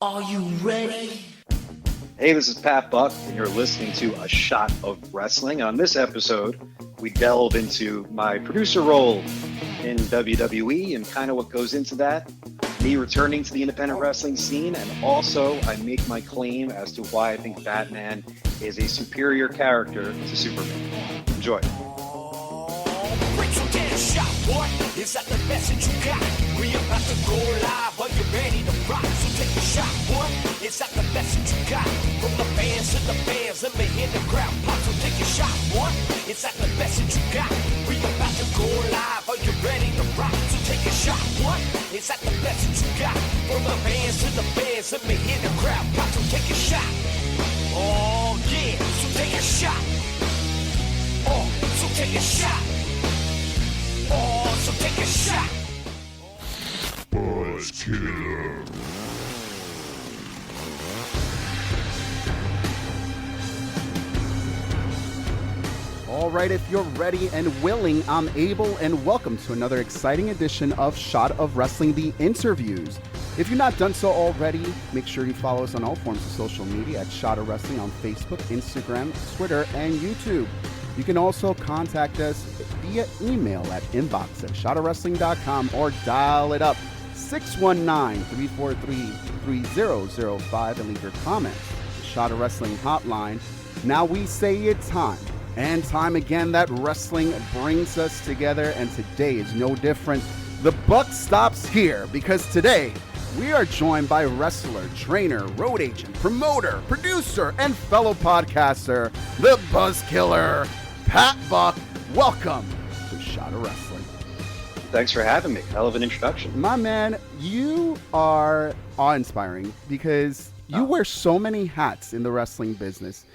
Are you ready? Hey, this is Pat Buck, and you're listening to A Shot of Wrestling. On this episode, we delve into my producer role in WWE and kind of what goes into that, me returning to the independent wrestling scene, and also I make my claim as to why I think Batman is a superior character to Superman. Enjoy. Is that the message you got? We about to go live, are you ready to rock? So take a shot, boy. Is that the message you got? From the fans to the fans, let me hear the crowd pop. So take a shot, boy. Is that the message you got? We about to go live, are you ready to rock? So take a shot, boy. Is that the message you got? From the fans to the fans, let me hear the crowd pop. So take a shot. Oh yeah, so take a shot. Oh, so take a shot. Oh, so take a shot. Buzz Killer. All right, if you're ready and willing, I'm able, and welcome to another exciting edition of Shot of Wrestling, the interviews. If you've not done so already, make sure you follow us on all forms of social media at Shot of Wrestling on Facebook, Instagram, Twitter, and YouTube. You can also contact us via email at inbox@shotofwrestling.com or dial it up 619-343-3005 and leave your comments. The Shot of Wrestling hotline. Now we say it's time and time again that wrestling brings us together, and today is no different. The buck stops here because today we are joined by wrestler, trainer, road agent, promoter, producer, and fellow podcaster, the Buzz Killer, Pat Buck. Welcome to Shot of Wrestling. Thanks for having me. Hell of an introduction. My man, you are awe-inspiring because you wear so many hats in the wrestling business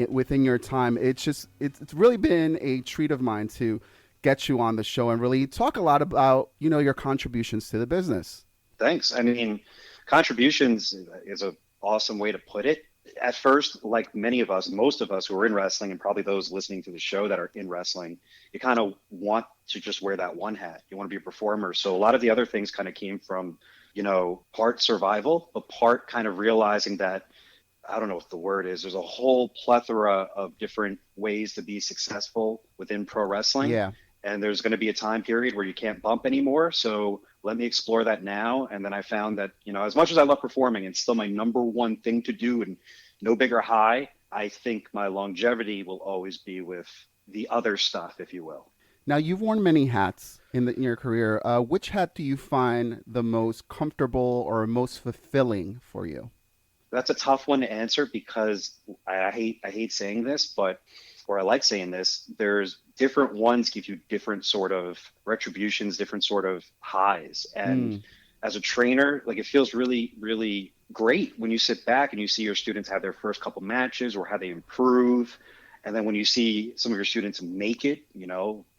within your time. It's really been a treat of mine to get you on the show and really talk a lot about, your contributions to the business. Thanks. I mean, contributions is an awesome way to put it. At first, like many of us, most of us who are in wrestling, and probably those listening to the show that are in wrestling, you kind of want to just wear that one hat. You want to be a performer. So a lot of the other things kind of came from, part survival, but part kind of realizing that, I don't know what the word is, there's a whole plethora of different ways to be successful within pro wrestling. Yeah. And there's going to be a time period where you can't bump anymore. So let me explore that now. And then I found that, as much as I love performing, it's still my number one thing to do and no bigger high. I think my longevity will always be with the other stuff, if you will. Now, you've worn many hats in your career. Which hat do you find the most comfortable or most fulfilling for you? That's a tough one to answer because I hate saying this, or I like saying this, there's different ones give you different sort of retributions, different sort of highs. And as a trainer, like it feels really, really great when you sit back and you see your students have their first couple matches or how they improve. And then when you see some of your students make it,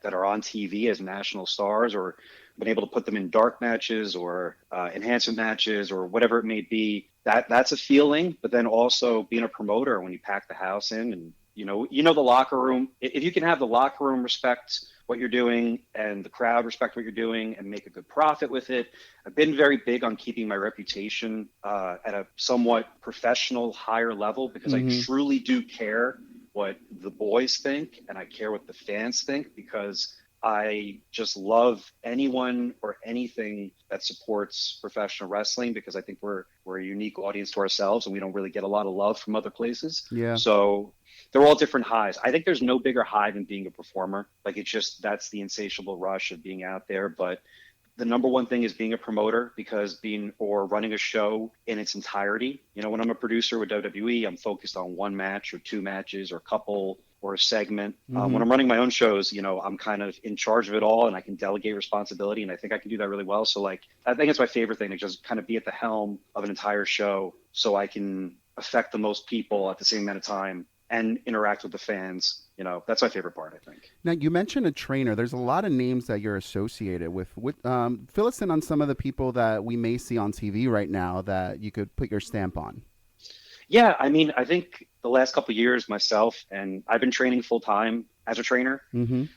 that are on TV as national stars or been able to put them in dark matches or enhancement matches or whatever it may be, that's a feeling. But then also being a promoter when you pack the house in and the locker room, if you can have the locker room respect what you're doing and the crowd respect what you're doing and make a good profit with it. I've been very big on keeping my reputation at a somewhat professional, higher level because I truly do care what the boys think and I care what the fans think because I just love anyone or anything that supports professional wrestling because I think we're a unique audience to ourselves and we don't really get a lot of love from other places. Yeah. So they're all different highs. I think there's no bigger high than being a performer. Like that's the insatiable rush of being out there. But the number one thing is being a promoter because running a show in its entirety. When I'm a producer with WWE, I'm focused on one match or two matches or a couple or a segment. When I'm running my own shows, I'm kind of in charge of it all and I can delegate responsibility and I think I can do that really well. So I think it's my favorite thing to just kind of be at the helm of an entire show so I can affect the most people at the same amount of time and interact with the fans. That's my favorite part, I think. Now, you mentioned a trainer. There's a lot of names that you're associated with. Fill us in on some of the people that we may see on TV right now that you could put your stamp on. Yeah, I mean, I think the last couple of years myself, and I've been training full time as a trainer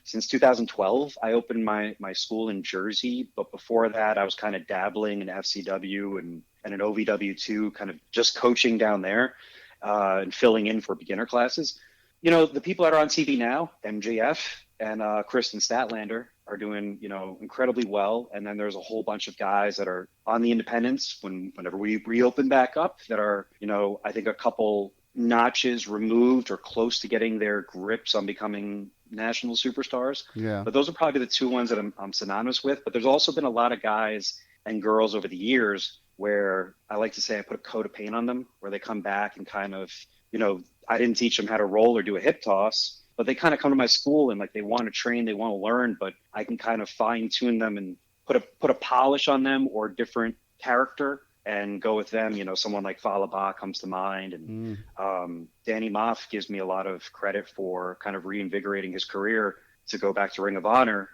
since 2012. I opened my school in Jersey, but before that, I was kind of dabbling in FCW and an OVW2 kind of just coaching down there and filling in for beginner classes. You know, the people that are on TV now, MJF and Kristen Statlander, are doing, you know, incredibly well. And then there's a whole bunch of guys that are on the independents whenever we reopen back up that are, you know, I think a couple notches removed or close to getting their grips on becoming national superstars. Yeah. But those are probably the two ones that I'm synonymous with. But there's also been a lot of guys and girls over the years where I like to say I put a coat of paint on them, where they come back and kind of, you know, I didn't teach them how to roll or do a hip toss, but they kind of come to my school and like they want to train, they want to learn, but I can kind of fine tune them and put a polish on them or different character and go with them. You know, someone like Falaba comes to mind, and Danny Moff gives me a lot of credit for kind of reinvigorating his career to go back to Ring of Honor.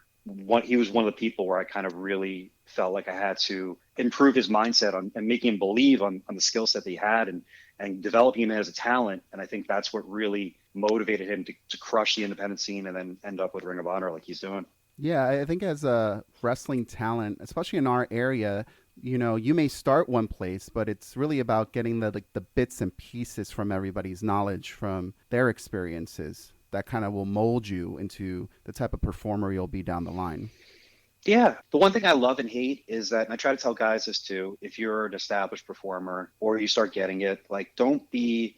He was one of the people where I kind of really felt like I had to improve his mindset on and making him believe on the skill set that he had and developing him as a talent. And I think that's what really motivated him to crush the independent scene and then end up with Ring of Honor like he's doing. Yeah, I think as a wrestling talent, especially in our area, you know, you may start one place, but it's really about getting the bits and pieces from everybody's knowledge, from their experiences, that kind of will mold you into the type of performer you'll be down the line. Yeah. The one thing I love and hate is that, and I try to tell guys this too, if you're an established performer or you start getting it, like, don't be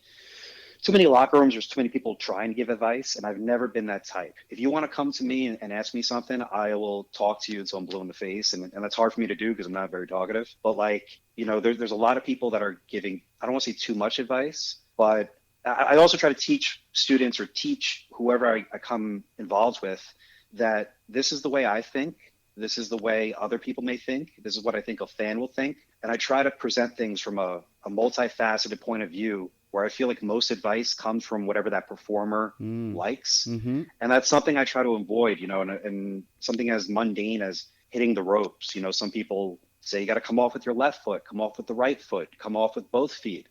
too many locker rooms. There's too many people trying to give advice. And I've never been that type. If you want to come to me and ask me something, I will talk to you until I'm blue in the face. And that's hard for me to do because I'm not very talkative. But like, you know, there's a lot of people that are giving, I don't want to say too much advice, but I also try to teach students or teach whoever I come involved with that this is the way I think. This is the way other people may think. This is what I think a fan will think. And I try to present things from a multifaceted point of view where I feel like most advice comes from whatever that performer likes. Mm-hmm. And that's something I try to avoid, you know, and something as mundane as hitting the ropes. You know, some people say you got to come off with your left foot, come off with the right foot, come off with both feet.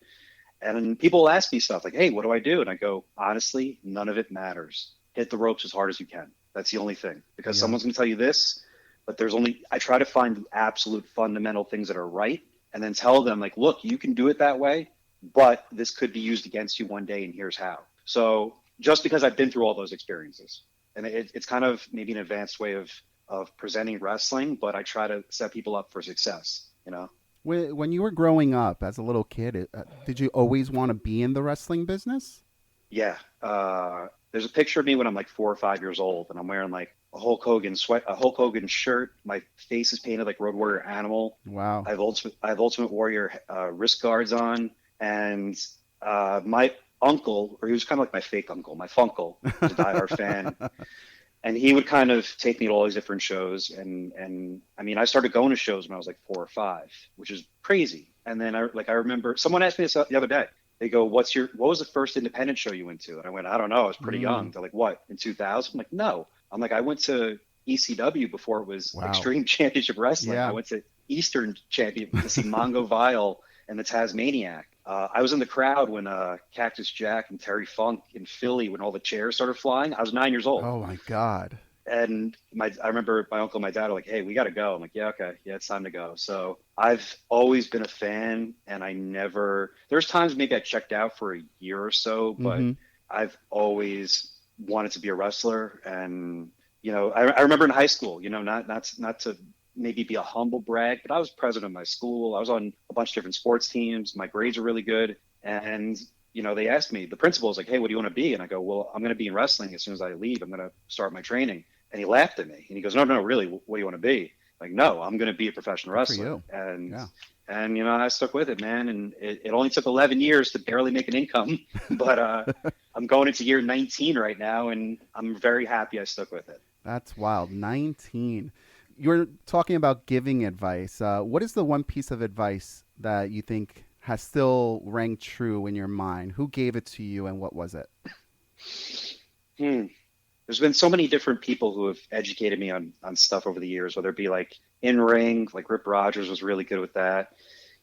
And people will ask me stuff like, hey, what do I do? And I go, honestly, none of it matters. Hit the ropes as hard as you can. That's the only thing, because someone's going to tell you this, but I try to find the absolute fundamental things that are right and then tell them like, look, you can do it that way, but this could be used against you one day and here's how. So just because I've been through all those experiences, and it's kind of maybe an advanced way of presenting wrestling, but I try to set people up for success, you know? When you were growing up as a little kid, did you always want to be in the wrestling business? Yeah. There's a picture of me when I'm like 4 or 5 years old, and I'm wearing like a Hulk Hogan shirt. My face is painted like Road Warrior Animal. Wow. I have Ultimate Warrior wrist guards on, and my uncle, or he was kind of like my fake uncle, my funkle, was a diehard fan. And he would kind of take me to all these different shows. And I mean, I started going to shows when I was like 4 or 5, which is crazy. And then I remember someone asked me this the other day. They go, what was the first independent show you went to? And I went, I don't know. I was pretty young. They're like, what, in 2000? I'm like, no. I'm like, I went to ECW before it was Extreme Championship Wrestling. Yeah. I went to Eastern Champion to see Mongo Vile and the Tasmaniac. I was in the crowd when Cactus Jack and Terry Funk in Philly, when all the chairs started flying. I was 9 years old. Oh my God. And I remember my uncle and my dad were like, hey, we got to go. I'm like, yeah, okay. Yeah, it's time to go. So I've always been a fan, and there's times maybe I checked out for a year or so, but I've always wanted to be a wrestler. And, you know, I remember in high school, you know, not to maybe be a humble brag, but I was president of my school. I was on a bunch of different sports teams. My grades were really good. And, you know, they asked me, the principal was like, hey, what do you want to be? And I go, well, I'm going to be in wrestling. As soon as I leave, I'm going to start my training. And he laughed at me and he goes, no, really, what do you want to be? Like, no, I'm going to be a professional wrestler. And, you know, I stuck with it, man. And it only took 11 years to barely make an income, but I'm going into year 19 right now, and I'm very happy I stuck with it. That's wild. 19. You're talking about giving advice. What is the one piece of advice that you think has still rang true in your mind? Who gave it to you, and what was it? There's been so many different people who have educated me on stuff over the years, whether it be like in ring, like Rip Rogers was really good with that.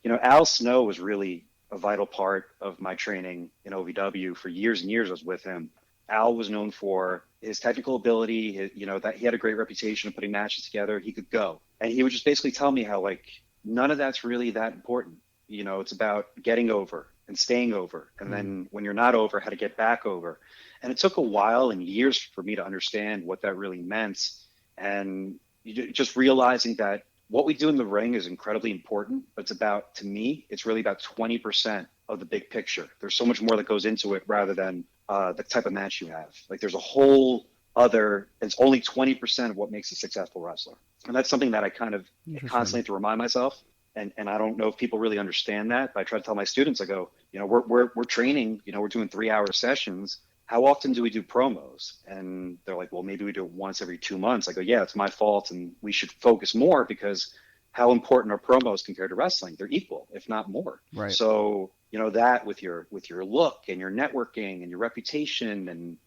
You know, Al Snow was really a vital part of my training in OVW. For years and years, I was with him. Al was known for his technical ability, you know, that he had a great reputation of putting matches together. He could go. And he would just basically tell me how, like, none of that's really that important. it's about getting over and staying over. And then when you're not over, how to get back over. And it took a while and years for me to understand what that really meant. And just realizing that what we do in the ring is incredibly important, but to me, it's really about 20% of the big picture. There's so much more that goes into it rather than the type of match you have. Like there's a whole it's only 20% of what makes a successful wrestler. And that's something that I kind of constantly have to remind myself. And I don't know if people really understand that, but I try to tell my students, I go, we're training, we're doing 3-hour sessions. How often do we do promos? And they're like, well, maybe we do it once every 2 months. I go, yeah, it's my fault. And we should focus more because how important are promos compared to wrestling? They're equal, if not more. Right. So, that with your look and your networking and your reputation and,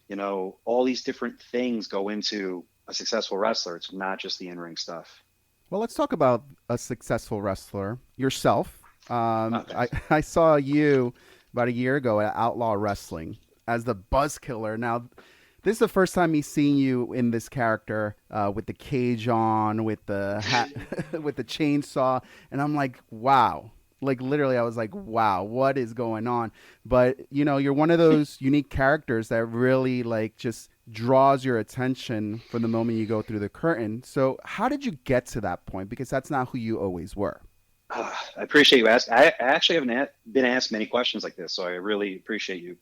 all these different things go into a successful wrestler. It's not just the in-ring stuff. Well, let's talk about a successful wrestler, yourself. Okay. I saw you about a year ago at Outlaw Wrestling as the Buzz Killer. Now, this is the first time me seeing you in this character with the cage on, with the hat, with the chainsaw, and I'm like, wow. Like literally, I was like, wow, what is going on? But you're one of those unique characters that really like just draws your attention from the moment you go through the curtain. So how did you get to that point? Because that's not who you always were. I appreciate you asking. I actually haven't been asked many questions like this, so I really appreciate you,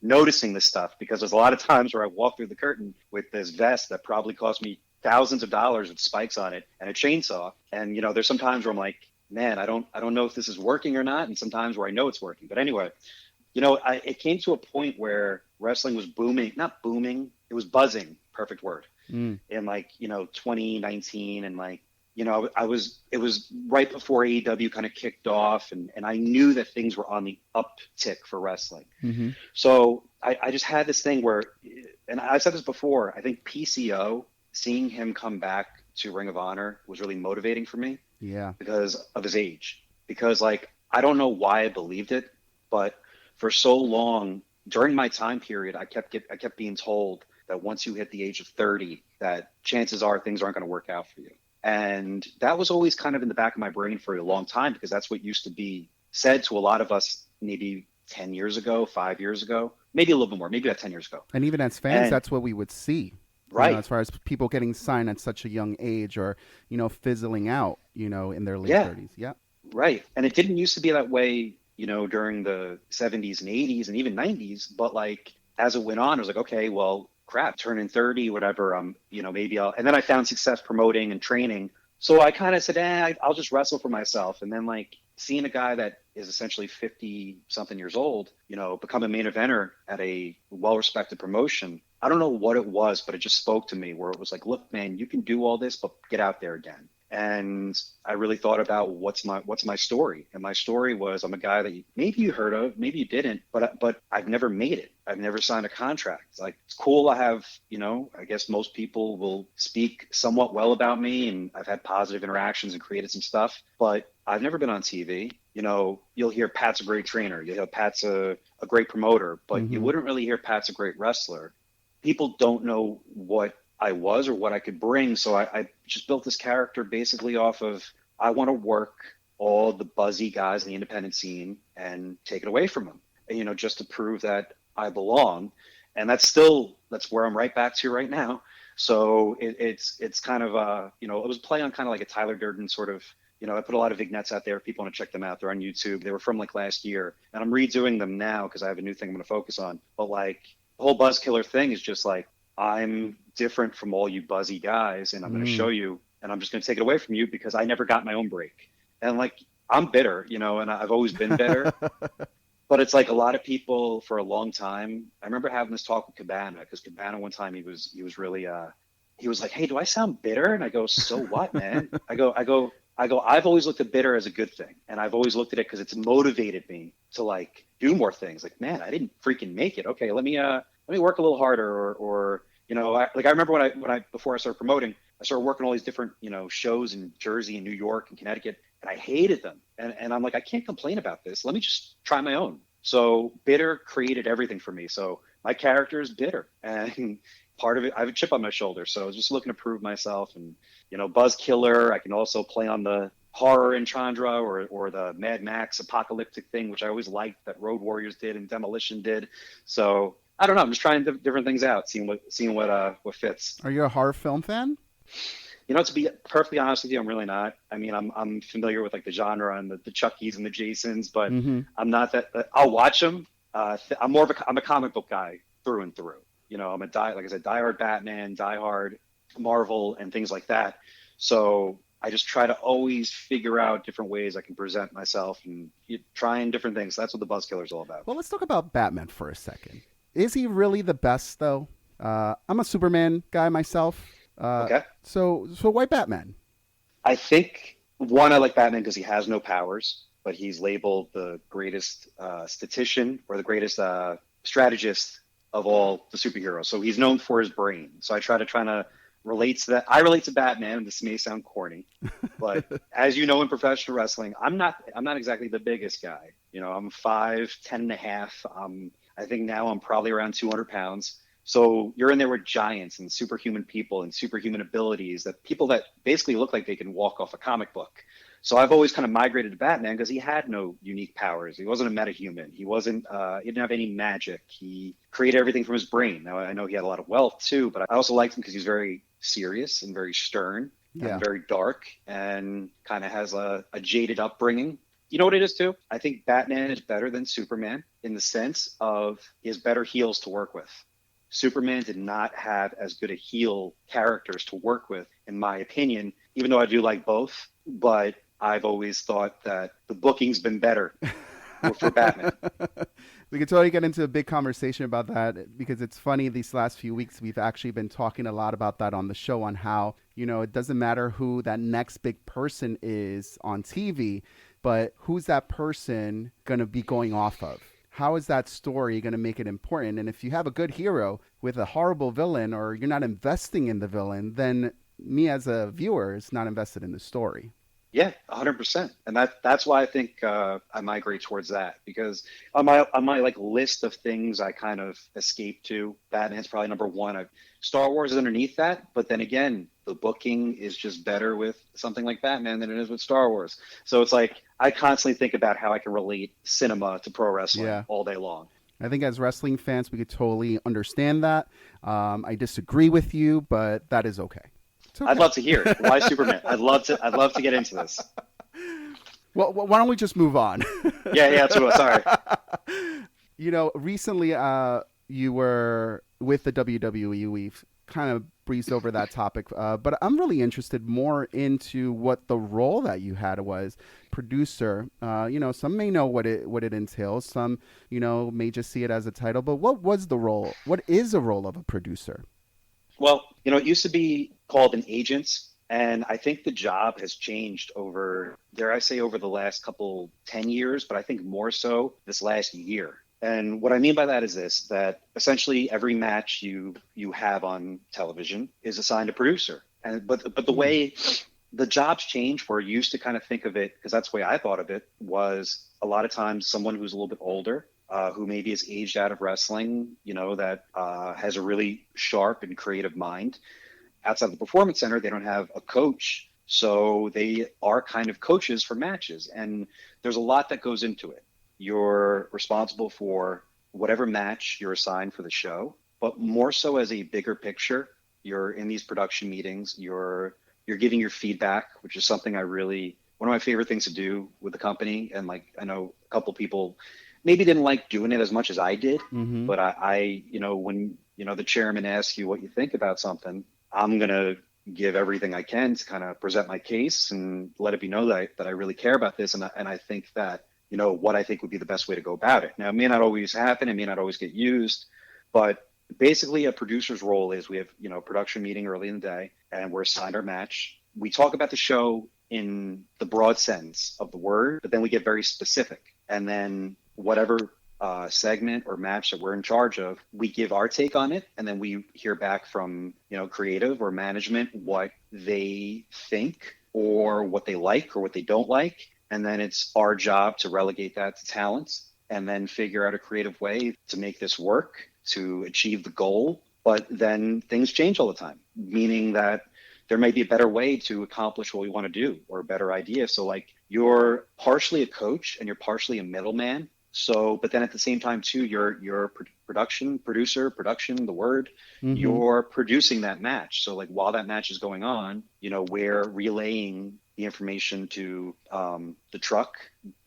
noticing this stuff, because there's a lot of times where I walk through the curtain with this vest that probably cost me thousands of dollars with spikes on it and a chainsaw. And, there's some times where I'm like, man, I don't know if this is working or not. And sometimes where I know it's working. But anyway, it came to a point where wrestling was booming, not booming, it was buzzing, perfect word, in 2019. And it was right before AEW kind of kicked off. And I knew that things were on the uptick for wrestling. Mm-hmm. So I just had this thing where, and I said this before, I think PCO, seeing him come back to Ring of Honor was really motivating for me. Yeah. Because of his age. Because I don't know why I believed it, but for so long during my time period, I kept being told that once you hit the age of 30, that chances are things aren't going to work out for you. And that was always kind of in the back of my brain for a long time, because that's what used to be said to a lot of us maybe 10 years ago, 5 years ago, maybe a little bit more, maybe about 10 years ago. And even as fans, that's what we would see. Right. As far as people getting signed at such a young age or, fizzling out, in their late 30s. Yeah. Right. And it didn't used to be that way, during the 70s and 80s and even 90s. But as it went on, I was like, okay, well, crap, turning 30, whatever, maybe I'll. And then I found success promoting and training. So I kind of said, I'll just wrestle for myself. And then seeing a guy that is essentially 50 something years old, become a main eventer at a well-respected promotion. I don't know what it was, but it just spoke to me where it was like, look, man, you can do all this, but get out there again. And I really thought about what's my story. And my story was, I'm a guy that maybe you heard of, maybe you didn't, but I've never made it. I've never signed a contract. It's cool. I have, I guess most people will speak somewhat well about me, and I've had positive interactions and created some stuff, but I've never been on TV. You'll hear Pat's a great trainer. You'll hear Pat's a great promoter, but you wouldn't really hear Pat's a great wrestler. People don't know what I was or what I could bring. So I just built this character basically off of, I want to work all the buzzy guys in the independent scene and take it away from them, just to prove that I belong. And that's where I'm right back to right now. So it's kind of, it was a play on kind of like a Tyler Durden sort of, I put a lot of vignettes out there. If people want to check them out, they're on YouTube. They were from last year, and I'm redoing them now because I have a new thing I'm going to focus on. But the whole Buzz Killer thing is just I'm different from all you buzzy guys, and I'm going to show you, and I'm just going to take it away from you because I never got my own break. And I'm bitter, and I've always been bitter. But it's a lot of people for a long time. I remember having this talk with Cabana, because Cabana one time he was really he was like, hey, do I sound bitter? And I go, so what, man? I go, I've always looked at bitter as a good thing. And I've always looked at it because it's motivated me to do more things. Man, I didn't freaking make it. Okay, let me work a little harder, or I remember when I before I started promoting, I started working all these different, shows in Jersey and New York and Connecticut, and I hated them. And I'm like, I can't complain about this. Let me just try my own. So bitter created everything for me. So my character is bitter, and part of it, I have a chip on my shoulder. So I was just looking to prove myself, and, Buzz Killer, I can also play on the horror in Chandra or the Mad Max apocalyptic thing, which I always liked that Road Warriors did and Demolition did. So I don't know. I'm just trying different things out, seeing what fits. Are you a horror film fan? You know, to be perfectly honest with you, I'm really not. I mean, I'm familiar with like the genre and the Chuckies and the Jasons, but Mm-hmm. I'm not that. I'll watch them. I'm a comic book guy through and through. You know, like I said, diehard Batman, diehard Marvel, and things like that. So I just try to always figure out different ways I can present myself and trying different things. That's what the Buzzkiller's all about. Well, let's talk about Batman for a second. Is he really the best, though? I'm a Superman guy myself. Okay. So why Batman? I think one, I like Batman because he has no powers, but he's labeled the greatest statistician or the greatest strategist of all the superheroes. So he's known for his brain. So I try to relate to that. I relate to Batman, and this may sound corny, but as you know, in professional wrestling, I'm not exactly the biggest guy. You know, I'm 5'10" and a half. I think now I'm probably around 200 pounds. So you're in there with giants and superhuman people and superhuman abilities, that people that basically look like they can walk off a comic book. So I've always kind of migrated to Batman because he had no unique powers. He wasn't a metahuman. He didn't have any magic. He created everything from his brain. Now, I know he had a lot of wealth too, but I also liked him because he's very serious and very stern and very dark and kind of has a jaded upbringing. You know what it is too? I think Batman is better than Superman in the sense of he has better heels to work with. Superman did not have as good a heel characters to work with, in my opinion, even though I do like both. But I've always thought that the booking's been better for Batman. We could totally get into a big conversation about that, because it's funny, these last few weeks we've actually been talking a lot about that on the show, on how, you know, it doesn't matter who that next big person is on TV, but who's that person going to be going off of? How is that story going to make it important? And if you have a good hero with a horrible villain, or you're not investing in the villain, then me as a viewer is not invested in the story. Yeah, 100%. And that's why I think I migrate towards that, because on my like list of things I kind of escape to, Batman's probably number one. Star Wars is underneath that, but then again, the booking is just better with something like Batman than it is with Star Wars. So it's like I constantly think about how I can relate cinema to pro wrestling all day long. I think as wrestling fans, we could totally understand that. I disagree with you, but that is okay. Okay. I'd love to hear it. Why Superman? I'd love to get into this. Well, why don't we just move on? Yeah, sorry. You know, recently you were with the WWE. We've kind of breezed over that topic, but I'm really interested more into what the role that you had was, producer. You know, some may know what it entails. Some, you know, may just see it as a title. But what was the role? What is the role of a producer? Well, you know, it used to be called an agent, and I think the job has changed over, dare I say, over the last 10 years, but I think more so this last year. And what I mean by that is this, that essentially every match you have on television is assigned a producer. But the way the jobs change, where you used to kind of think of it, because that's the way I thought of it, was a lot of times someone who's a little bit older, who maybe is aged out of wrestling, you know, that has a really sharp and creative mind. Outside the Performance Center, they don't have a coach, so they are kind of coaches for matches. And there's a lot that goes into it. You're responsible for whatever match you're assigned for the show, but more so as a bigger picture, you're in these production meetings, you're giving your feedback, which is something one of my favorite things to do with the company. And like, I know a couple people maybe didn't like doing it as much as I did, but I, you know, when, you know, the chairman asks you what you think about something, I'm going to give everything I can to kind of present my case and let it be known that I really care about this. And I think that, you know, what I think would be the best way to go about it. Now, it may not always happen. It may not always get used, but basically a producer's role is we have, you know, a production meeting early in the day, and we're assigned our match. We talk about the show in the broad sense of the word, but then we get very specific. And then whatever segment or match that we're in charge of, we give our take on it, and then we hear back from, you know, creative or management what they think or what they like or what they don't like. And then it's our job to relegate that to talent and then figure out a creative way to make this work, to achieve the goal. But then things change all the time, meaning that there may be a better way to accomplish what we want to do, or a better idea. So like, you're partially a coach and you're partially a middleman. So, but then at the same time too, you're production, the word, you're producing that match. So like, while that match is going on, we're relaying the information to the truck,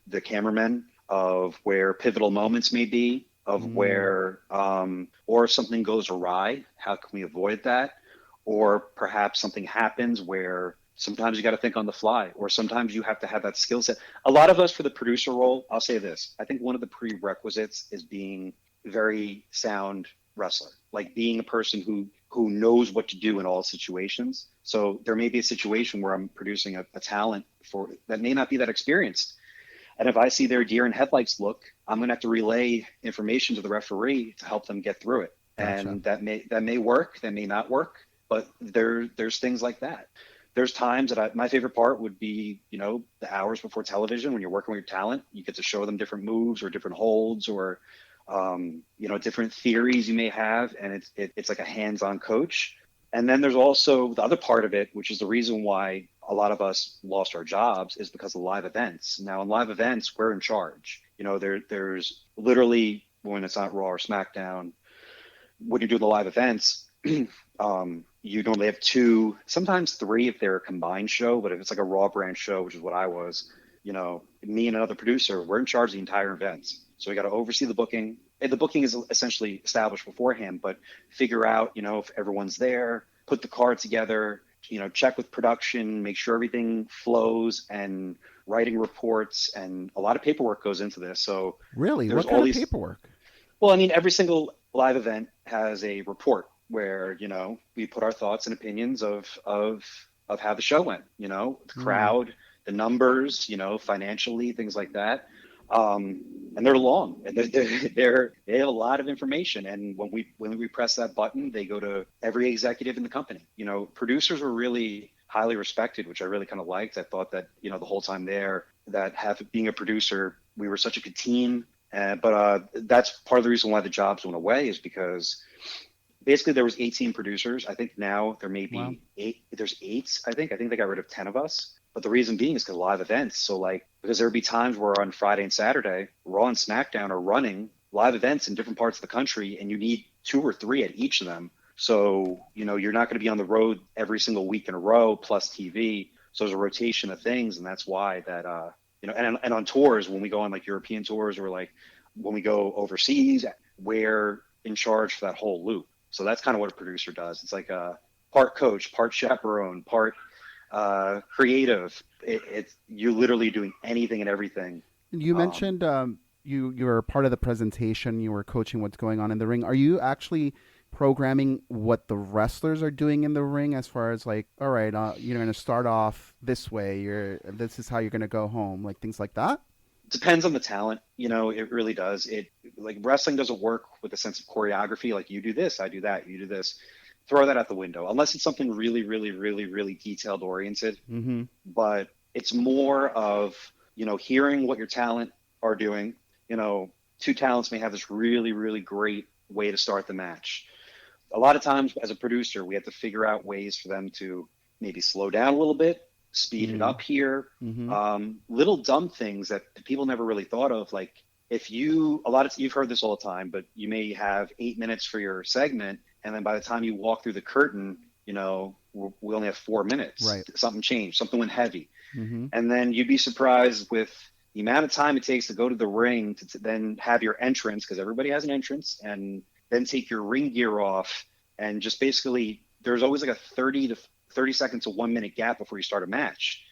the cameramen, of where pivotal moments may be, of where, or if something goes awry, how can we avoid that? Or perhaps something happens where sometimes you got to think on the fly, or sometimes you have to have that skill set. A lot of us, for the producer role, I'll say this, I think one of the prerequisites is being very sound wrestler, like being a person who knows what to do in all situations. So there may be a situation where I'm producing a talent for that may not be that experienced. And if I see their deer in headlights look, I'm going to have to relay information to the referee to help them get through it. Gotcha. And that may work, that may not work, but there's things like that. There's times that my favorite part would be, the hours before television when you're working with your talent, you get to show them different moves or different holds, or different theories you may have, and it's like a hands-on coach. And then there's also the other part of it, which is the reason why a lot of us lost our jobs, is because of live events. Now, in live events, we're in charge. There's literally, when it's not Raw or SmackDown, when you do the live events, you normally have 2, sometimes 3 if they're a combined show. But if it's like a Raw brand show, which is what I was, me and another producer, we're in charge of the entire events. So we got to oversee the booking. And the booking is essentially established beforehand, but figure out, if everyone's there, put the card together, check with production, make sure everything flows, and writing reports, and a lot of paperwork goes into this. So really, what kind of paperwork? Well, I mean, every single live event has a report where, we put our thoughts and opinions of how the show went, the crowd, the numbers, financially, things like that. And they're long, and they have a lot of information. And when we press that button, they go to every executive in the company. Producers were really highly respected, which I really kind of liked. I thought that, the whole time there, that being a producer, we were such a good team. But that's part of the reason why the jobs went away, is because basically there was 18 producers. I think now there may be 8. There's 8. I think they got rid of 10 of us. But the reason being is because live events. So because there would be times where on Friday and Saturday, Raw and SmackDown are running live events in different parts of the country, and you need 2 or 3 at each of them. So, you're not going to be on the road every single week in a row, plus TV. So there's a rotation of things. And that's why that, and on tours, when we go on like European tours, or like when we go overseas, we're in charge for that whole loop. So that's kind of what a producer does. It's like a part coach, part chaperone, part creative. You're literally doing anything and everything. You mentioned you were part of the presentation. You were coaching what's going on in the ring. Are you actually programming what the wrestlers are doing in the ring, as far as like, all right, you're going to start off this way. This is how you're going to go home, like things like that? Depends on the talent. It really does. Like, wrestling doesn't work with a sense of choreography. Like, you do this, I do that, you do this. Throw that out the window, unless it's something really, really, really, really detailed oriented. Mm-hmm. But it's more of, hearing what your talent are doing. 2 talents may have this really, really great way to start the match. A lot of times as a producer, we have to figure out ways for them to maybe slow down a little bit, speed it up here. Mm-hmm. Little dumb things that people never really thought of. Like, you've heard this all the time, but you may have 8 minutes for your segment, and then by the time you walk through the curtain, we only have 4 minutes. Right. Something changed. Something went heavy. Mm-hmm. And then you'd be surprised with the amount of time it takes to go to the ring to then have your entrance, because everybody has an entrance, and then take your ring gear off. And just basically, there's always like a 30 seconds to 1 minute gap before you start a match.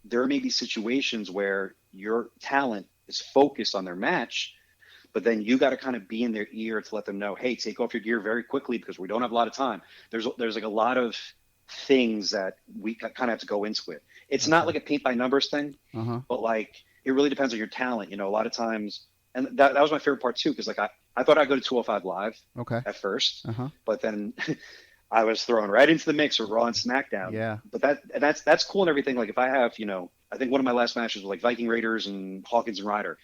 There may be situations where your talent is focused on their match, but then you got to kind of be in their ear to let them know, hey, take off your gear very quickly because we don't have a lot of time. There's like a lot of things that we kind of have to go into it. It's not like a paint by numbers thing, but like, it really depends on your talent. A lot of times, and that was my favorite part too, because like I thought I'd go to 205 Live at first, but then I was thrown right into the mix of Raw and SmackDown. Yeah. But that's cool and everything. Like, if I have, I think one of my last matches was like Viking Raiders and Hawkins and Ryder.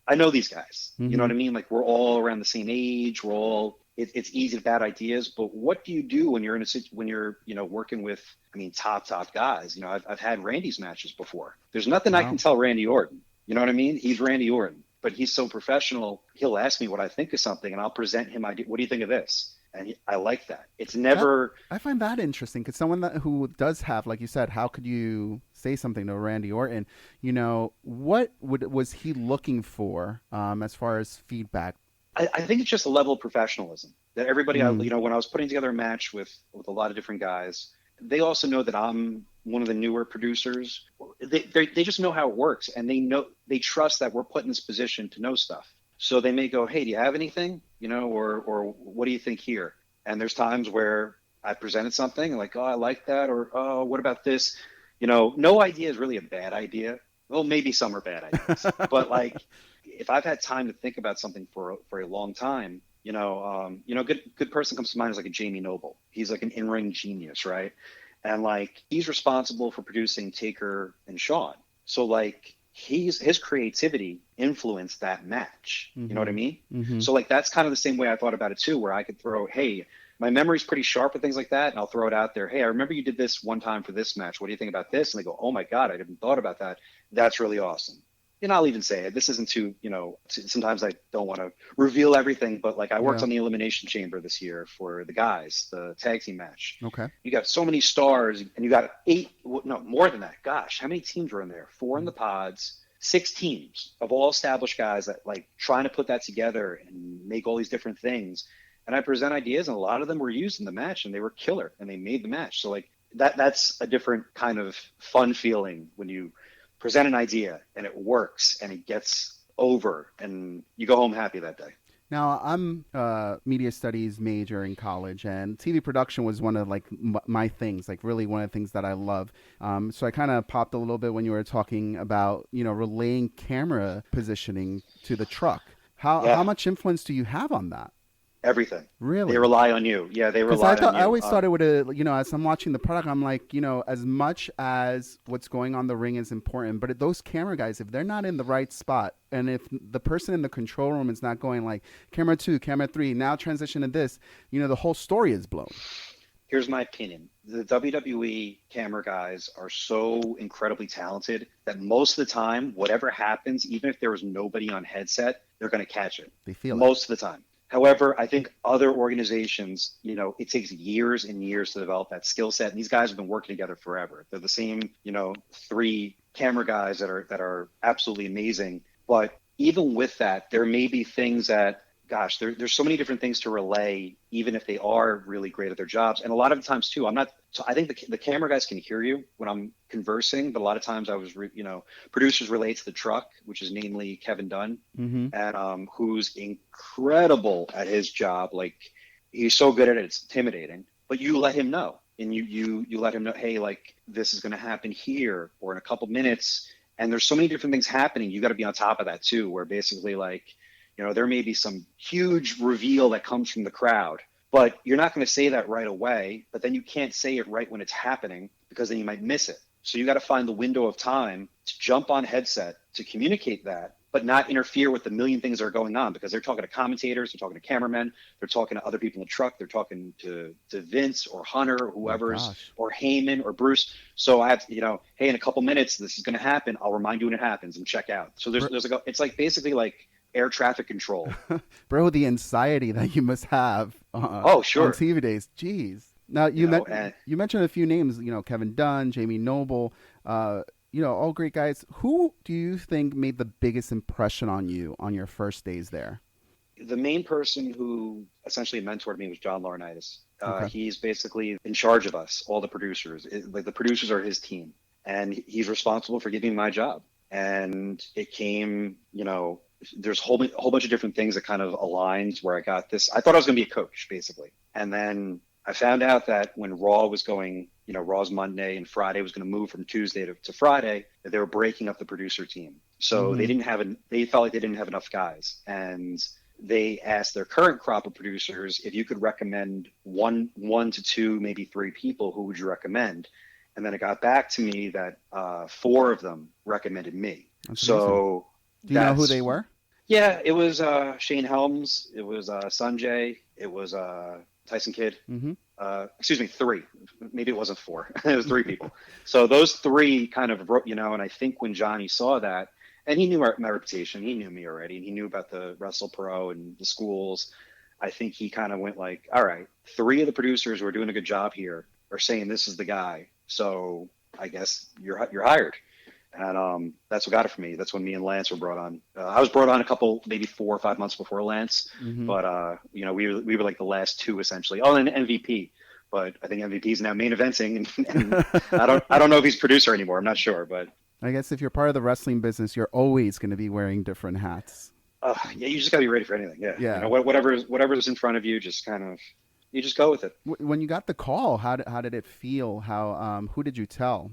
I know these guys. Mm-hmm. You know what I mean? Like, we're all around the same age. We're all it's easy to bat ideas. But what do you do when you're when you're working with, I mean, top guys? I've had Randy's matches before. There's nothing I Wow. can tell Randy Orton. You know what I mean? He's Randy Orton, but he's so professional. He'll ask me what I think of something, and I'll present him idea. What do you think of this? And I like that. It's never. I find that interesting because someone who does have, like you said, how could you say something to Randy Orton? What was he looking for as far as feedback? I think it's just a level of professionalism that everybody. Mm. When I was putting together a match with a lot of different guys, they also know that I'm one of the newer producers. They just know how it works, and they trust that we're put in this position to know stuff. So they may go, "Hey, do you have anything? Or what do you think here?" And there's times where I presented something like, "Oh, I like that," or "Oh, what about this?" No idea is really a bad idea. Well, maybe some are bad ideas, but like if I've had time to think about something for a long time, good person comes to mind is like a Jamie Noble. He's like an in-ring genius, right? And like he's responsible for producing Taker and Shawn. So like his creativity influenced that match. Mm-hmm. You know what I mean? Mm-hmm. So like that's kind of the same way I thought about it too, where I could throw, hey, my memory's pretty sharp with things like that, and I'll throw it out there. Hey, I remember you did this one time for this match. What do you think about this? And they go, oh my God, I didn't thought about that. That's really awesome. And I'll even say it. This isn't too, sometimes I don't want to reveal everything, but like I worked on the Elimination Chamber this year for the guys, the tag team match. Okay. You got so many stars, and you got more than that. Gosh, how many teams were in there? 4 in the pods, 6 teams of all established guys that like trying to put that together and make all these different things. And I present ideas, and a lot of them were used in the match, and they were killer, and they made the match. So like that's a different kind of fun feeling when you present an idea and it works and it gets over and you go home happy that day. Now, I'm a media studies major in college, and TV production was one of like my things, like really one of the things that I love. So I kind of popped a little bit when you were talking about, relaying camera positioning to the truck. How much influence do you have on that? Everything. Really? They rely on you. Yeah, they rely on you. I always thought it would, as I'm watching the product, I'm like, as much as what's going on the ring is important, but those camera guys, if they're not in the right spot, and if the person in the control room is not going like camera 2, camera 3, now transition to this, the whole story is blown. Here's my opinion. The WWE camera guys are so incredibly talented that most of the time, whatever happens, even if there was nobody on headset, they're going to catch it. They feel most of the time. However, I think other organizations, it takes years and years to develop that skill set. And these guys have been working together forever. They're the same, 3 camera guys that are absolutely amazing. But even with that, there may be things that, gosh, there's so many different things to relay, even if they are really great at their jobs. And a lot of the times too, so I think the camera guys can hear you when I'm conversing, but a lot of times producers relate to the truck, which is namely Kevin Dunn, and who's incredible at his job. Like he's so good at it, it's intimidating, but you let him know, and you let him know, hey, like this is going to happen here or in a couple minutes. And there's so many different things happening. You got to be on top of that too, where basically like, there may be some huge reveal that comes from the crowd, but you're not going to say that right away, but then you can't say it right when it's happening because then you might miss it. So you got to find the window of time to jump on headset to communicate that, but not interfere with the million things that are going on, because they're talking to commentators, they're talking to cameramen, they're talking to other people in the truck, they're talking to Vince or Hunter or whoever's, or Heyman or Bruce. So I have to, hey, in a couple minutes, this is going to happen. I'll remind you when it happens and check out. So it's like basically like air traffic control. Bro, the anxiety that you must have sure. on TV days. Jeez. Now, you mentioned a few names, Kevin Dunn, Jamie Noble, all great guys. Who do you think made the biggest impression on you on your first days there? The main person who essentially mentored me was John Laurinaitis. He's basically in charge of us, all the producers. Like the producers are his team, and he's responsible for giving me my job. And it came, there's a whole bunch of different things that kind of aligned where I got this. I thought I was going to be a coach, basically. And then I found out that when Raw was going, Raw's Monday and Friday was going to move from Tuesday to Friday, that they were breaking up the producer team. So they felt like they didn't have enough guys. And they asked their current crop of producers if you could recommend one to 2, maybe 3 people, who would you recommend? And then it got back to me that 4 of them recommended me. That's amazing. Do you know who they were? Yeah, it was Shane Helms. It was Sanjay. It was Tyson Kidd. Mm-hmm. Excuse me, three. Maybe it wasn't four. It was three people. So those three kind of wrote, and I think when Johnny saw that, and he knew my reputation, he knew me already, and he knew about the Wrestle Pro and the schools. I think he kind of went like, all right, three of the producers who are doing a good job here are saying this is the guy. So I guess you're hired. And that's what got it for me. That's when me and Lance were brought on. I was brought on a couple, maybe 4 or 5 months before Lance, Mm-hmm. but we were like the last two essentially. Oh, and MVP, but I think MVP is now main eventing, and I don't know if he's producer anymore. I'm not sure, but I guess if you're part of the wrestling business, you're always going to be wearing different hats. yeah, you just gotta be ready for anything. Yeah, Yeah. whatever's in front of you, just kind of you just go with it. When you got the call, how did it feel? Who did you tell?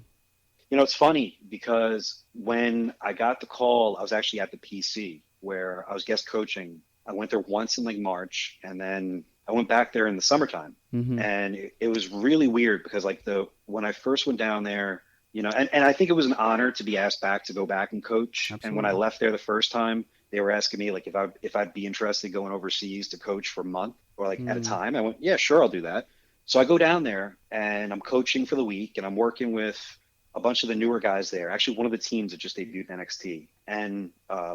It's funny because when I got the call, I was actually at the PC where I was guest coaching. I went there once in like March, and then I went back there in the summertime. Mm-hmm. And it was really weird because like when I first went down there, and I think it was an honor to be asked back to go back and coach. Absolutely. And when I left there the first time, they were asking me like if I'd be interested going overseas to coach for a month or like at a time. I went, yeah, sure, I'll do that. So I go down there and I'm coaching for the week, and I'm working with a bunch of the newer guys there. Actually, one of the teams that just debuted in NXT. And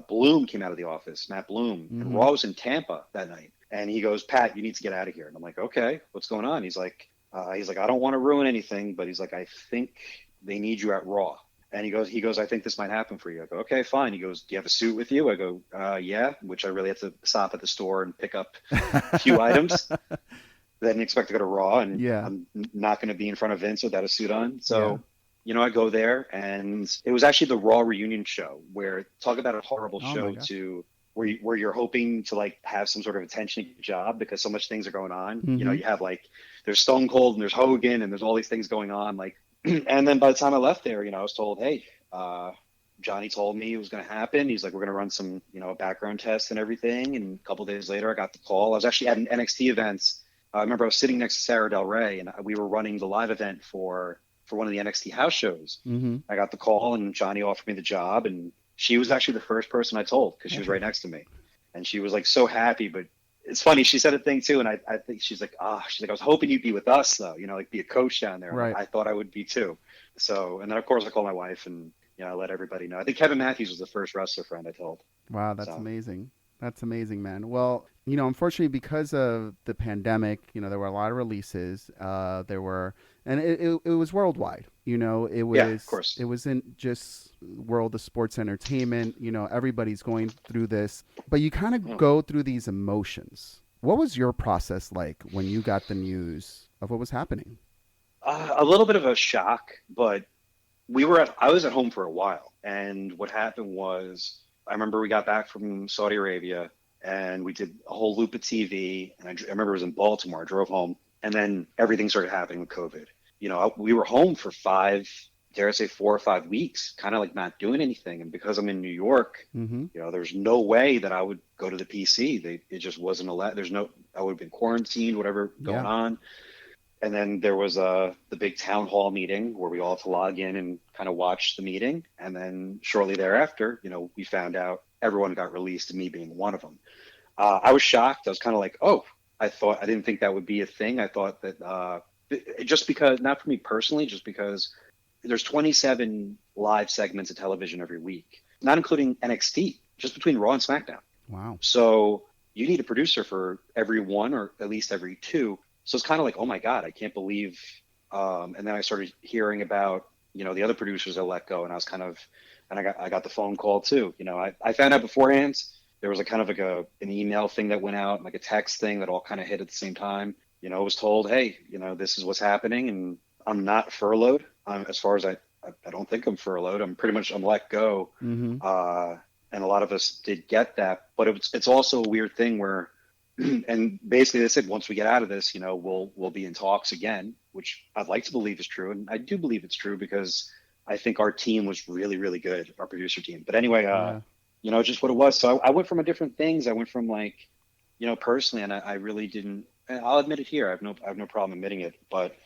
Bloom came out of the office, Matt Bloom. And Raw was in Tampa that night. And he goes, Pat, you need to get out of here. And I'm like, okay, what's going on? He's like, I don't want to ruin anything, but he's like, I think they need you at Raw. And he goes, I think this might happen for you. I go, okay, fine. He goes, do you have a suit with you? I go, yeah, which I really had to stop at the store and pick up a few items. Didn't expect to go to Raw, and Yeah. I'm not going to be in front of Vince without a suit on. So, I go there, and it was actually the Raw reunion show where talk about a horrible Oh my show God. to where you're hoping to like have some sort of attention at your job because so much things are going on. Mhm. You have like there's Stone Cold and there's Hogan and there's all these things going on. Like, and then by the time I left there, I was told, hey, Johnny told me it was going to happen. He's like, we're going to run some, background tests and everything. And a couple of days later, I got the call. I was actually at an NXT event. I remember I was sitting next to Sarah Del Rey, and we were running the live event for one of the NXT house shows. Mm-hmm. I got the call, and Johnny offered me the job, and she was actually the first person I told because she was right next to me, and she was like so happy. But it's funny, she said a thing too, and I think she's like, I was hoping you'd be with us though, like be a coach down there. Right. I thought I would be too. So, and then of course I called my wife, and I let everybody know. I think Kevin Matthews was the first wrestler friend I told. Wow, that's So. amazing. That's amazing, man. Well, unfortunately, because of the pandemic, there were a lot of releases. And it was worldwide. It was, Yeah, of course. It wasn't just world of sports entertainment. Everybody's going through this, but you kind of go through these emotions. What was your process like when you got the news of what was happening? A little bit of a shock, but I was at home for a while, and what happened was I remember we got back from Saudi Arabia and we did a whole loop of TV, and I remember it was in Baltimore. I drove home, and then everything started happening with COVID. We were home for 4 or 5 weeks, kind of like not doing anything. And because I'm in New York, Mm-hmm. there's no way that I would go to the PC. It just wasn't allowed. I would have been quarantined, whatever going on. And then there was the big town hall meeting where we all had to log in and kind of watch the meeting. And then shortly thereafter, we found out everyone got released, and me being one of them. I was shocked. I was kind of like, oh, I didn't think that would be a thing. I thought that just because, not for me personally, just because there's 27 live segments of television every week, not including NXT, just between Raw and SmackDown. Wow. So you need a producer for every one or at least every two. So it's kind of like, oh my God, I can't believe. And then I started hearing about, the other producers that let go, and I was and I got the phone call too. I found out beforehand. There was a kind of like an email thing that went out, like a text thing that all kind of hit at the same time. I was told, hey, this is what's happening, and I'm not furloughed. As far as I don't think I'm furloughed. I'm let go. Mm-hmm. And a lot of us did get that, but it's also a weird thing where. And basically they said, once we get out of this, we'll be in talks again, which I'd like to believe is true. And I do believe it's true because I think our team was really, really good, our producer team. But anyway, just what it was. So I went from different things. I went from personally, and I really didn't, I'll admit it here. I have no problem admitting it, but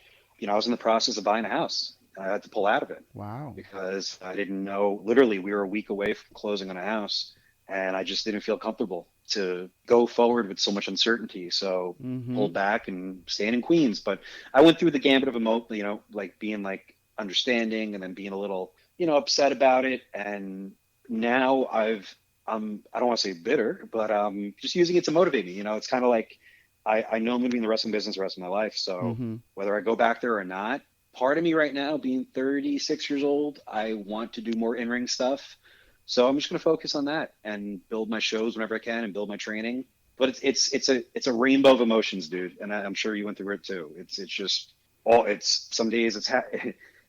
I was in the process of buying a house. I had to pull out of it. Wow. Because I didn't know, literally we were a week away from closing on a house, and I just didn't feel comfortable. to go forward with so much uncertainty. So Mm-hmm. hold back and staying in Queens. But I went through the gambit of like being like understanding and then being a little, upset about it. And now I don't want to say bitter, but just using it to motivate me. It's kind of like I know I'm going to be in the wrestling business the rest of my life. So Mm-hmm. whether I go back there or not, part of me right now, being 36 years old, I want to do more in-ring stuff. So I'm just going to focus on that and build my shows whenever I can and build my training. But it's a rainbow of emotions, dude. And I'm sure you went through it too. It's just some days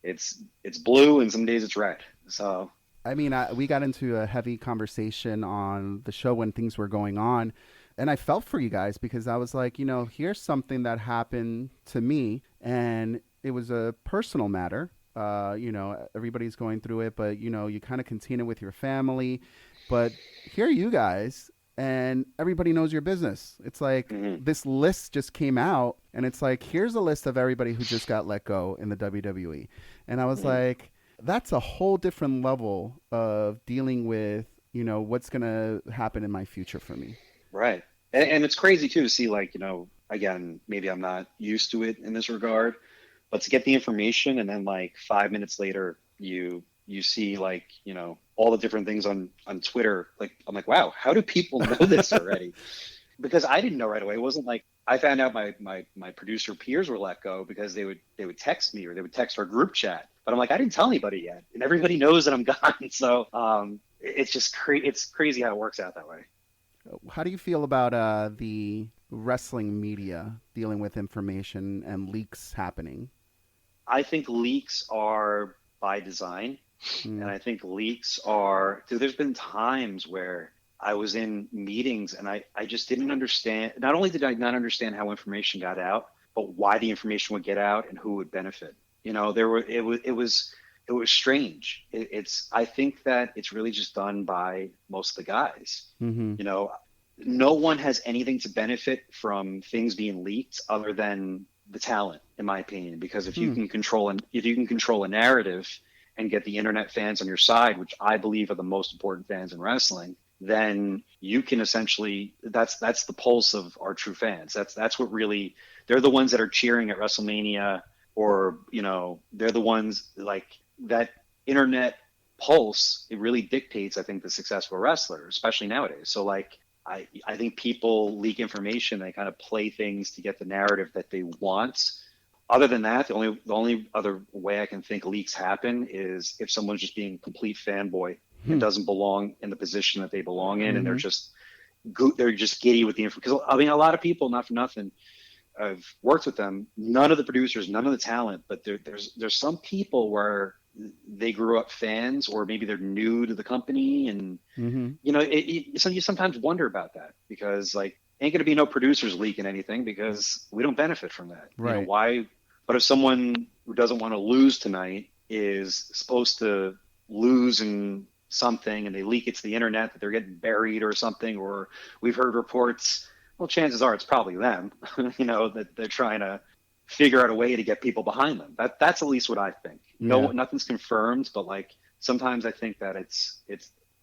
it's blue and some days it's red. So I mean, we got into a heavy conversation on the show when things were going on. And I felt for you guys because I was like, here's something that happened to me. And it was a personal matter. Everybody's going through it, but, you kind of continue with your family. But here are you guys, and everybody knows your business. It's like this list just came out, and it's like, here's a list of everybody who just got let go in the WWE. And I was like, that's a whole different level of dealing with, what's going to happen in my future for me. right. And it's crazy too to see, like, again, maybe I'm not used to it in this regard, but to get the information and then like 5 minutes later you see, like, all the different things on Twitter. Like, I'm like, wow, how do people know this already? Because I didn't know right away. It wasn't like I found out my producer peers were let go because they would text me or they would text our group chat. But I'm like, I didn't tell anybody yet, and everybody knows that I'm gone. So it's just it's crazy how it works out that way. How do you feel about the wrestling media dealing with information and leaks happening? I think leaks are by design. And I think leaks are, dude, there's been times where I was in meetings and I just didn't understand. Not only did I not understand how information got out, but why the information would get out and who would benefit. It was strange. I think that it's really just done by most of the guys. Mm-hmm. No one has anything to benefit from things being leaked other than the talent, in my opinion, because if you can control a narrative and get the internet fans on your side, which I believe are the most important fans in wrestling, then you can essentially, that's the pulse of our true fans. That's what really, they're the ones that are cheering at WrestleMania, or, they're the ones, like, that internet pulse, it really dictates, I think, the successful wrestler, especially nowadays. So, like, I think people leak information, they kind of play things to get the narrative that they want. Other than that, the only other way I can think leaks happen is if someone's just being a complete fanboy and doesn't belong in the position that they belong in, and they're just giddy with the info. Because I mean, a lot of people, not for nothing, I've worked with them. None of the producers, none of the talent, but there's some people where they grew up fans, or maybe they're new to the company, and so you sometimes wonder about that, because, like, ain't gonna be no producers leaking anything because we don't benefit from that. Right. Why? But if someone who doesn't want to lose tonight is supposed to lose in something and they leak it to the internet that they're getting buried or something, or we've heard reports, well, chances are it's probably them, that they're trying to figure out a way to get people behind them. That's at least what I think. No, nothing's confirmed, but, like, sometimes I think that it's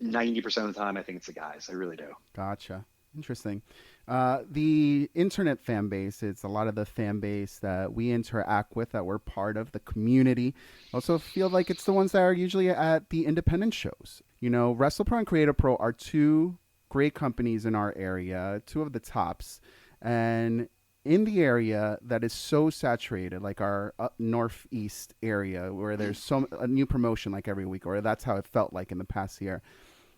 90% of the time I think it's the guys. I really do. Gotcha. Interesting. The internet fan base, it's a lot of the fan base that we interact with, that we're part of, the community. Also feel like it's the ones that are usually at the independent shows. Wrestle Pro and Creative Pro are two great companies in our area, two of the tops. And in the area that is so saturated, like our up northeast area, where there's a new promotion like every week, or that's how it felt like in the past year.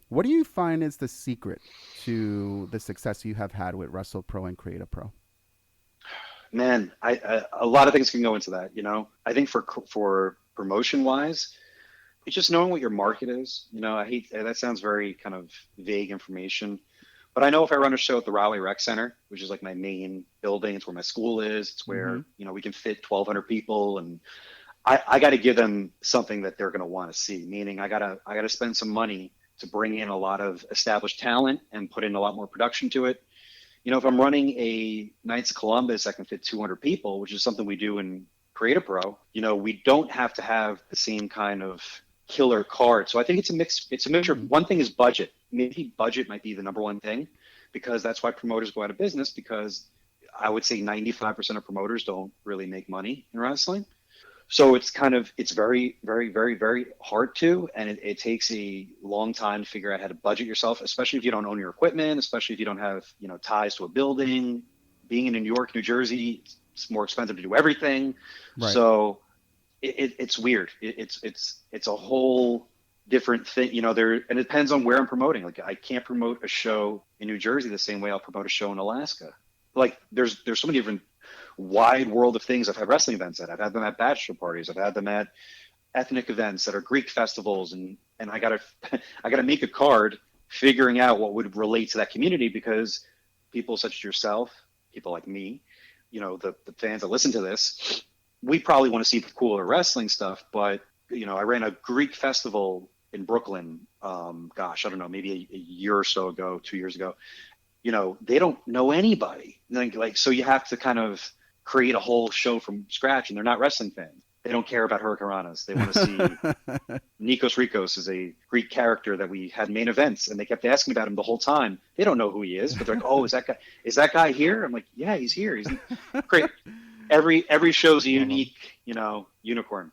What do you find is the secret to the success you have had with Wrestle Pro and Creative Pro? Man, a lot of things can go into that. I think for promotion wise, it's just knowing what your market is. I hate that sounds very kind of vague information, but I know if I run a show at the Raleigh Rec Center, which is like my main building, it's where my school is, it's where we can fit 1,200 people, and I got to give them something that they're going to want to see. Meaning, I gotta spend some money to bring in a lot of established talent and put in a lot more production to it. If I'm running a Knights of Columbus, I can fit 200 people, which is something we do in Creative Pro. We don't have to have the same kind of killer card. So I think it's a mix. It's a mixture. One thing is budget. Maybe budget might be the number one thing, because that's why promoters go out of business, because I would say 95% of promoters don't really make money in wrestling. So it's very, very, very, very hard to, and it takes a long time to figure out how to budget yourself, especially if you don't own your equipment, especially if you don't have, ties to a building. Being in New York, New Jersey, it's more expensive to do everything. Right. So it's weird. It's a whole different thing, and it depends on where I'm promoting. Like I can't promote a show in New Jersey the same way I'll promote a show in Alaska. Like there's so many different wide world of things I've had wrestling events at. I've had them at bachelor parties. I've had them at ethnic events that are Greek festivals, and I gotta I gotta make a card figuring out what would relate to that community, because people such as yourself, people like me, the fans that listen to this, we probably want to see the cooler wrestling stuff. But I ran a Greek festival in Brooklyn. Gosh, I don't know, maybe a year or so ago, 2 years ago. They don't know anybody. So you have to kind of create a whole show from scratch, and they're not wrestling fans. They don't care about hurricanranas. They want to see Nikos Rikos is a Greek character that we had main events, and they kept asking about him the whole time. They don't know who he is, but they're like, "Oh, is that guy here?" I'm like, "Yeah, he's here. He's great." Every show's a unique, unicorn.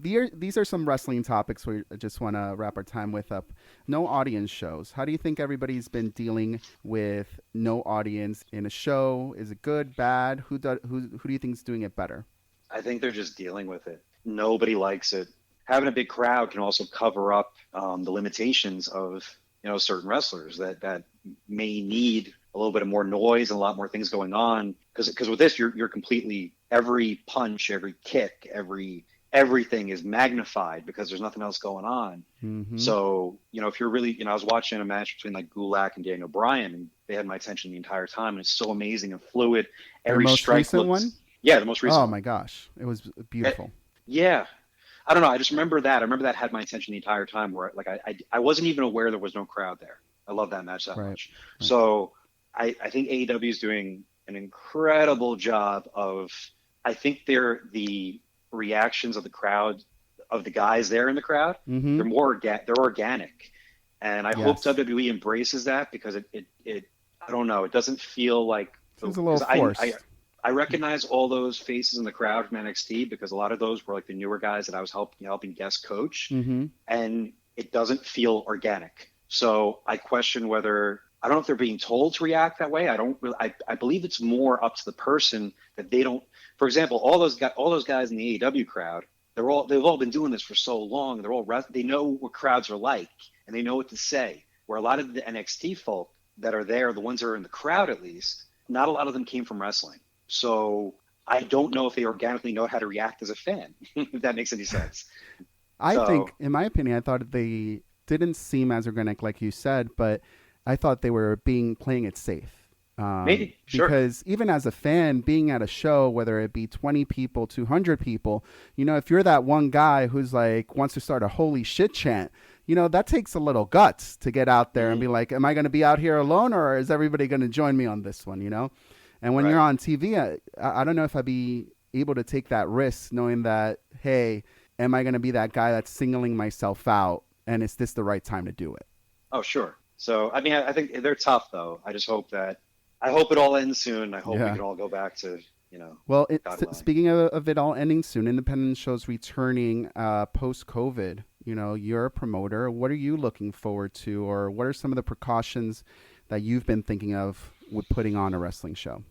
These are some wrestling topics we just want to wrap our time with up. No audience shows. How do you think everybody's been dealing with no audience in a show? Is it good, bad? Who do you think is doing it better? I think they're just dealing with it. Nobody likes it. Having a big crowd can also cover up the limitations of certain wrestlers that may need a little bit of more noise and a lot more things going on. Because with this, you're completely, every punch, every kick, everything is magnified because there's nothing else going on. Mm-hmm. So, if you're really, I was watching a match between like Gulak and Daniel Bryan, and they had my attention the entire time. And it's so amazing and fluid. Every the most strike recent looks, one? Yeah, the most recent Oh one. my gosh. It was beautiful. Yeah. I don't know. I just remember that. I remember that had my attention the entire time, where like I wasn't even aware there was no crowd there. I love that match that much. Right. So I think AEW is doing an incredible job of, I think the reactions of the crowd, of the guys there in the crowd, Mm-hmm. they're organic. And I hope WWE embraces that, because it I don't know, it doesn't feel like, Seems a little forced. I recognize all those faces in the crowd from NXT, because a lot of those were like the newer guys that I was helping guest coach, Mm-hmm. and it doesn't feel organic. So I question whether, I don't know if they're being told to react that way. I believe it's more up to the person, that they don't. For example, all those guys in the AEW crowd, they've all been doing this for so long. They know what crowds are like, and they know what to say. Where a lot of the NXT folk that are there, the ones that are in the crowd at least, not a lot of them came from wrestling. So I don't know if they organically know how to react as a fan, if that makes any sense. I think, in my opinion, I thought they didn't seem as organic like you said, but I thought they were playing it safe. Maybe, sure. Because even as a fan, being at a show, whether it be 20 people, 200 people, if you're that one guy who's like, wants to start a holy shit chant, that takes a little guts to get out there and be like, am I going to be out here alone, or is everybody going to join me on this one, And when you're on TV, I don't know if I'd be able to take that risk, knowing that, hey, am I going to be that guy that's singling myself out, and is this the right time to do it? Oh, sure. So, I mean, I think they're tough, though. I just hope it all ends soon. I hope we can all go back to, Well, speaking of it all ending soon, independent shows returning post-COVID, you're a promoter. What are you looking forward to, or what are some of the precautions that you've been thinking of with putting on a wrestling show?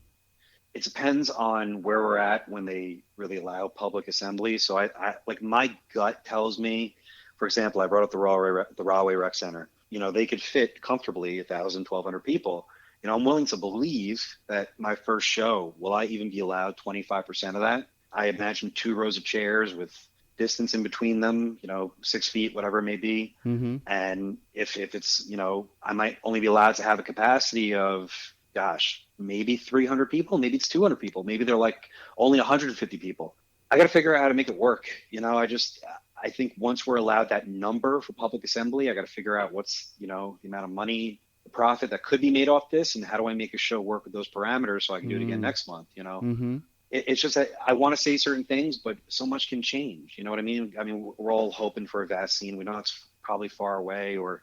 It depends on where we're at when they really allow public assembly. So I like, my gut tells me, for example, I brought up the Rahway Rec Center. They could fit comfortably 1,000, 1,200 people. I'm willing to believe that my first show, will I even be allowed 25% of that? I imagine 2 rows of chairs with distance in between them, 6 feet, whatever it may be. Mm-hmm. And if it's, I might only be allowed to have a capacity of, gosh, maybe 300 people, maybe it's 200 people, maybe they're like only 150 people. I got to figure out how to make it work. I think once we're allowed that number for public assembly, I got to figure out what's, the amount of money, the profit that could be made off this, and how do I make a show work with those parameters so I can do it again next month, Mm-hmm. It's just that I want to say certain things, but so much can change. You know what I mean? I mean, we're all hoping for a vaccine. We know it's probably far away, or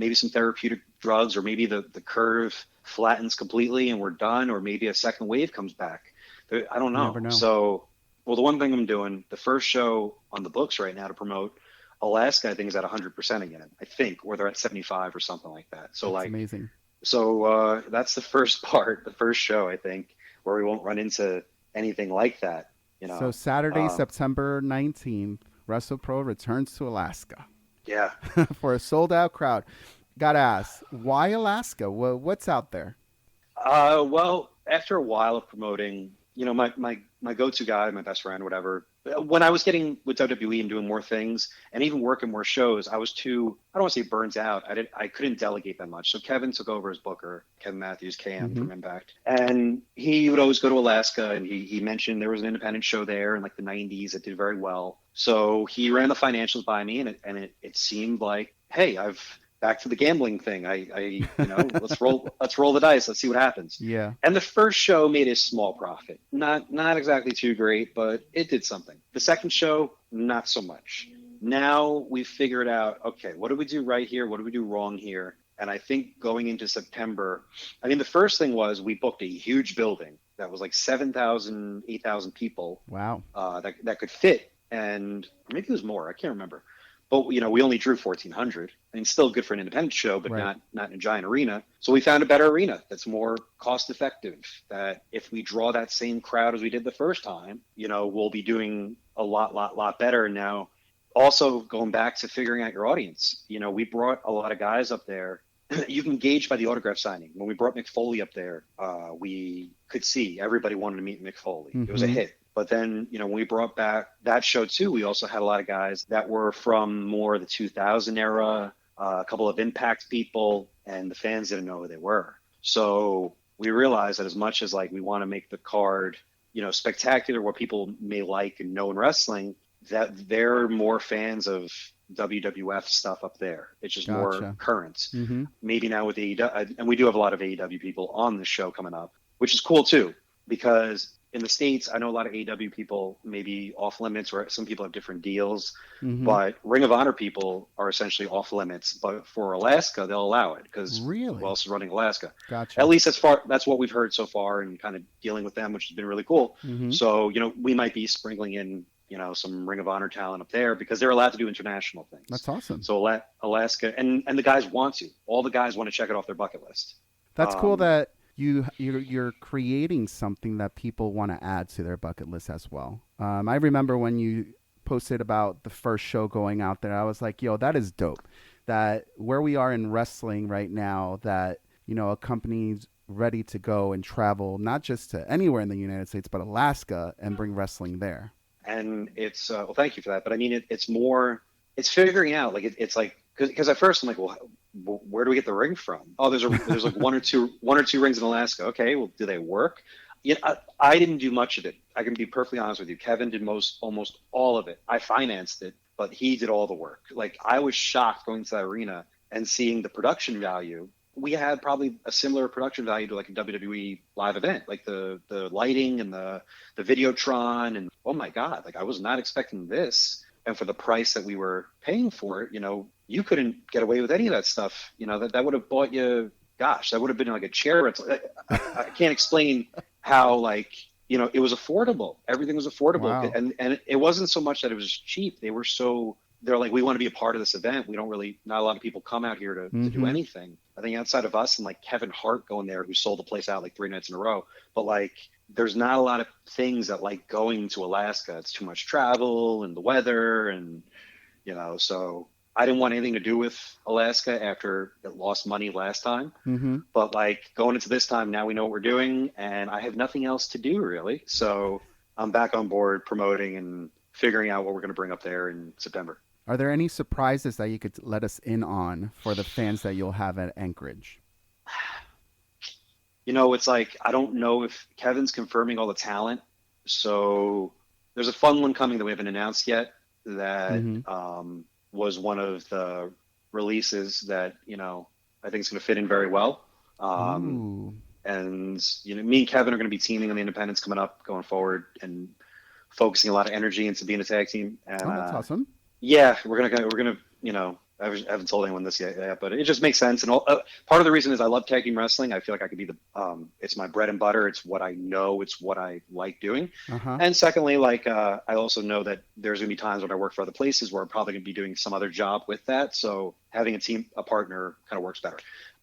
maybe some therapeutic drugs, or maybe the curve flattens completely and we're done, or maybe a second wave comes back. I don't You never know. know. So, well, the one thing I'm doing, the first show on the books right now to promote Alaska, I think is at 100% again, I think, or they're at 75 or something like that. So That's like, amazing. so that's the first part, the first show, I think, where we won't run into anything like that, you So know. Saturday, Um, September 19th, Wrestle Pro returns to Alaska yeah. for a sold out crowd. Gotta ask, why Alaska? What's out there? Well, after a while of promoting, my go-to guy, my best friend, whatever. When I was getting with WWE and doing more things, and even working more shows, I was too. I don't want to say burnt out. I couldn't delegate that much. So Kevin took over as booker, Kevin Matthews, KM Hmm. from Impact, and he would always go to Alaska. And he mentioned there was an independent show there in like the '90s that did very well. So he ran the financials by me, and it seemed like, hey, I've back to the gambling thing. Let's roll the dice. Let's see what happens. Yeah. And the first show made a small profit. Not exactly too great, but it did something. The second show, not so much. Now we've figured out, okay, what do we do right here? What do we do wrong here? And I think going into September, I mean, the first thing was we booked a huge building that was like 7,000, 8,000 people Wow. that could fit. And or maybe it was more. I can't remember. But we only drew 1,400. I mean, still good for an independent show, but Right. not in a giant arena. So we found a better arena that's more cost effective. That if we draw that same crowd as we did the first time, we'll be doing a lot better. Now, also going back to figuring out your audience, we brought a lot of guys up there. You can gauge by the autograph signing. When we brought Mick Foley up there, we could see everybody wanted to meet Mick Foley. It was a Hmm. hit. But then, when we brought back that show too, we also had a lot of guys that were from more the 2000 era, a couple of Impact people, and the fans didn't know who they were. So we realized that as much as like we want to make the card, spectacular, what people may like and know in wrestling, that they're more fans of WWF stuff up there. It's just more Gotcha. current. Hmm. Maybe now with AEW, and we do have a lot of AEW people on the show coming up, which is cool too, because in the States, I know a lot of AEW people may be off limits, or some people have different deals, Hmm. but Ring of Honor people are essentially off limits. But for Alaska, they'll allow it because who Really? else is running Alaska? Gotcha. At least that's what we've heard so far, and kind of dealing with them, which has been really cool. Hmm. So, we might be sprinkling in, some Ring of Honor talent up there because they're allowed to do international things. That's awesome. So Alaska, and the guys want to. All the guys want to check it off their bucket list. That's cool Um, that you're creating something that people want to add to their bucket list as well. I remember when you posted about the first show going out there, I was like, yo, that is dope. That where we are in wrestling right now, that a company's ready to go and travel not just to anywhere in the United States, but Alaska, and bring wrestling there. and it's well, thank you for that. But I mean, it's figuring out, like it's like, because at first I'm like, well, where do we get the ring from? Oh, there's like one or two rings in Alaska. Okay, well, do they work? I didn't do much of it. I can be perfectly honest with you. Kevin did almost all of it. I financed it, but he did all the work. Like, I was shocked going to that arena and seeing the production value. We had probably a similar production value to like a WWE live event, like the lighting and the Videotron, and oh my God, like I was not expecting this. And for the price that we were paying for it, you couldn't get away with any of that stuff. That would have bought you, gosh, that would have been like a chair rental. I can't explain how, like, it was affordable. Everything was affordable. Wow. And it wasn't so much that it was cheap. They're like, we want to be a part of this event. Not a lot of people come out here to do Hmm. anything. I think outside of us and like Kevin Hart going there, who sold the place out like 3 nights in a row. But like, there's not a lot of things that like going to Alaska. It's too much travel and the weather, and so I didn't want anything to do with Alaska after it lost money last time. Hmm. But like, going into this time, now we know what we're doing, and I have nothing else to do really. So I'm back on board promoting and figuring out what we're going to bring up there in September. Are there any surprises that you could let us in on for the fans that you'll have at Anchorage? It's like, I don't know if Kevin's confirming all the talent. So there's a fun one coming that we haven't announced yet that Hmm. was one of the releases that, I think is going to fit in very well. Ooh. And, me and Kevin are going to be teaming on the independents coming up, going forward, and focusing a lot of energy into being a tag team. And Oh, that's awesome. yeah, we're gonna haven't told anyone this yet, but it just makes sense. And part of the reason is I love tag team wrestling. I feel like I could be it's my bread and butter. It's what I know. It's what I like doing. Uh-huh. And secondly, like I also know that there's going to be times when I work for other places where I'm probably going to be doing some other job with that. So having a partner kind of works better.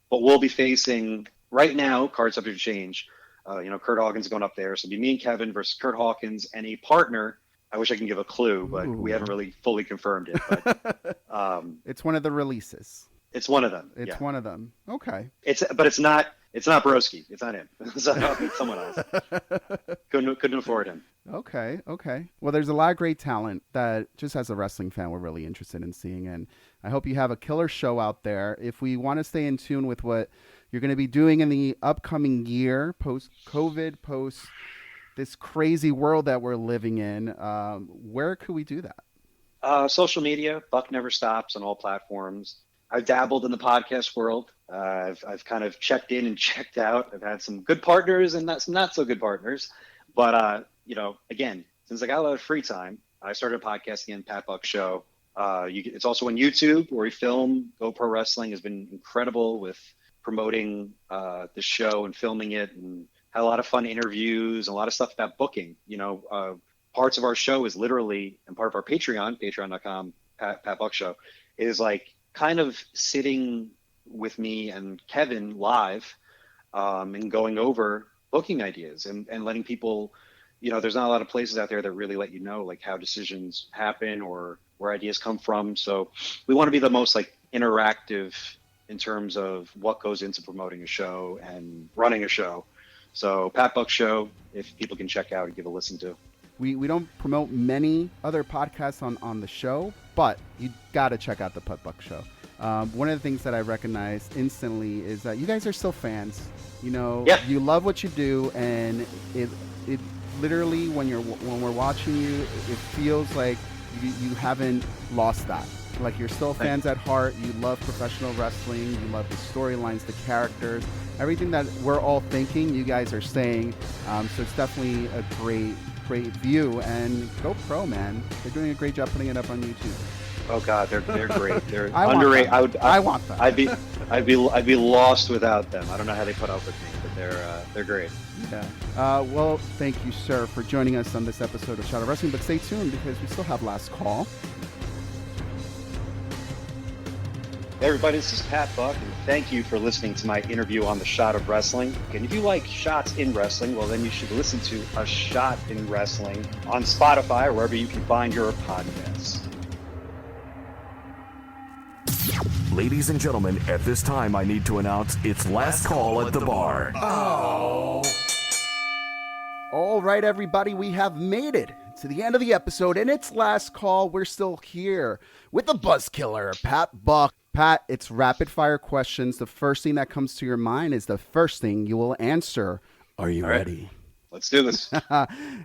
But we'll be facing right now, card subject to change. Kurt Hawkins is going up there. So it'll be me and Kevin versus Kurt Hawkins and a partner. I wish I can give a clue, but we haven't really fully confirmed it. But, it's one of the releases. It's one of them. It's one of them. Okay. It's not Broski. It's not him. So it's someone else. Couldn't afford him. Okay. Well, there's a lot of great talent that just as a wrestling fan, we're really interested in seeing. And I hope you have a killer show out there. If we want to stay in tune with what you're going to be doing in the upcoming year, post-COVID, post this crazy world that we're living in, where could we do that? Social media, Buck Never Stops on all platforms. I've dabbled in the podcast world. I've kind of checked in and checked out. I've had some good partners and some not so good partners. But, again, since I got a lot of free time, I started a podcast again, Pat Buck Show. It's also on YouTube where we film. Go Pro Wrestling has been incredible with promoting the show and filming it, and had a lot of fun interviews and a lot of stuff about booking. Parts of our show is literally, and part of our patreon.com, Pat Buck Show, is like kind of sitting with me and Kevin live and going over booking ideas and letting people, there's not a lot of places out there that really let you know like how decisions happen or where ideas come from. So we want to be the most like interactive in terms of what goes into promoting a show and running a show. So Pat Buck Show, if people can check out and give a listen to. We don't promote many other podcasts on the show, but you got to check out the Pat Buck Show. One of the things that I recognize instantly is that you guys are still fans. You love what you do, and it literally when we're watching you, it feels like you haven't lost that. Like you're still fans at heart. You love professional wrestling. You love the storylines, the characters, everything that we're all thinking. You guys are saying. So it's definitely a great view. And go Pro, man. They're doing a great job putting it up on YouTube. Oh God, they're great. They're I underrated. I want them. I'd be lost without them. I don't know how they put up with me, but they're great. Yeah. Well, thank you, sir, for joining us on this episode of Shot of Wrestling. But stay tuned because we still have last call. Hey everybody, this is Pat Buck, and thank you for listening to my interview on the Shot of Wrestling. And if you like shots in wrestling, well then you should listen to A Shot in Wrestling on Spotify or wherever you can find your podcasts. Ladies and gentlemen, at this time I need to announce it's last call at the bar. Oh. All right, everybody, we have made it to the end of the episode, and it's last call. We're still here with the buzz killer, Pat Buck. Pat, it's rapid fire questions. The first thing that comes to your mind is the first thing you will answer. Are you ready? Let's do this.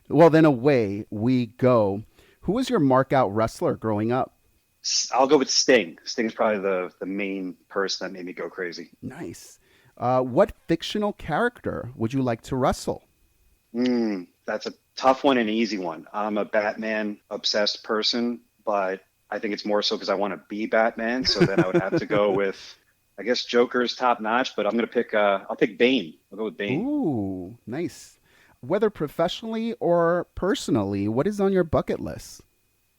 Well, then away we go. Who was your mark out wrestler growing up? I'll go with Sting. Sting's probably the main person that made me go crazy. Nice. What fictional character would you like to wrestle? That's a tough one and an easy one. I'm a Batman obsessed person, but I think it's more so because I want to be Batman. So then I would have to go with, I guess Joker's top notch, but I'm going to pick, I'll pick Bane. I'll go with Bane. Ooh, nice. Whether professionally or personally, what is on your bucket list?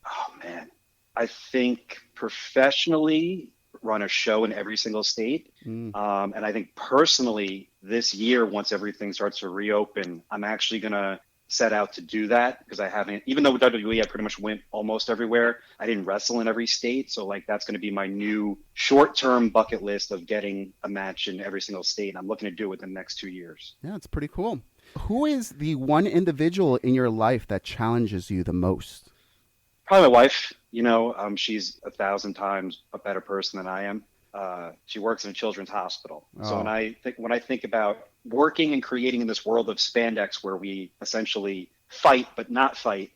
Oh man. I think professionally run a show in every single state. And I think personally this year, once everything starts to reopen, I'm actually going to set out to do that because I haven't, even though with WWE, I pretty much went almost everywhere. I didn't wrestle in every state. So like, that's going to be my new short-term bucket list of getting a match in every single state. And I'm looking to do it within the next 2 years. Yeah, it's pretty cool. Who is the one individual in your life that challenges you the most? Probably my wife. She's 1,000 times a better person than I am. She works in a children's hospital. Oh. So when I think about working and creating in this world of spandex where we essentially fight but not fight,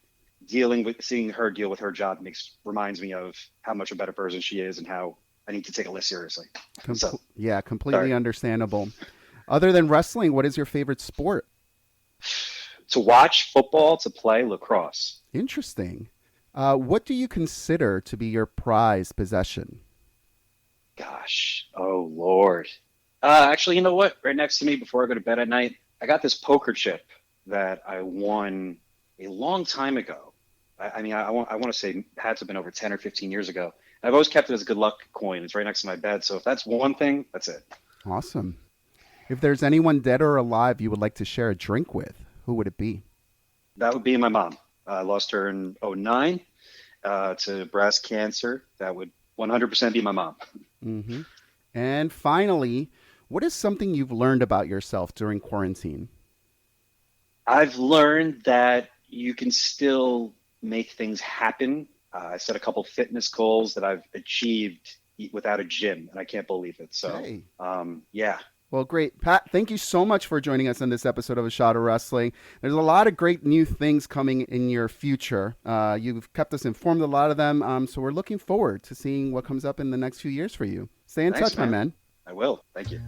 seeing her deal with her job reminds me of how much a better person she is and how I need to take it less seriously. Yeah, completely understandable. Other than wrestling, what is your favorite sport? To watch football, to play lacrosse. Interesting. What do you consider to be your prized possession? Gosh. Oh, Lord. Actually, you know what? Right next to me before I go to bed at night, I got this poker chip that I won a long time ago. I want to say it had to have been over 10 or 15 years ago. I've always kept it as a good luck coin. It's right next to my bed. So if that's one thing, that's it. Awesome. If there's anyone dead or alive you would like to share a drink with, who would it be? That would be my mom. I lost her in 2009 to breast cancer. That would 100% be my mom. Mm-hmm. And finally, what is something you've learned about yourself during quarantine? I've learned that you can still make things happen. I set a couple fitness goals that I've achieved without a gym, and I can't believe it. So, Hey. Yeah. Well, great. Pat, thank you so much for joining us on this episode of A Shot of Wrestling. There's a lot of great new things coming in your future. You've kept us informed of a lot of them, so we're looking forward to seeing what comes up in the next few years for you. Stay in Thanks, touch, my man. I will. Thank you.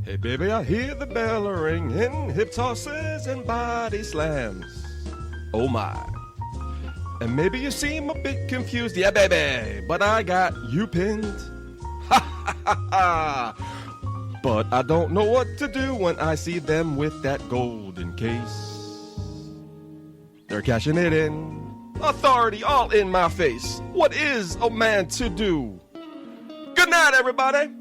Hey baby, I hear the bell ringing, hip tosses and body slams. Oh my. And maybe you seem a bit confused, yeah baby, but I got you pinned. Ha ha ha ha. But I don't know what to do when I see them with that golden case. They're cashing it in. Authority all in my face. What is a man to do? Good night, everybody.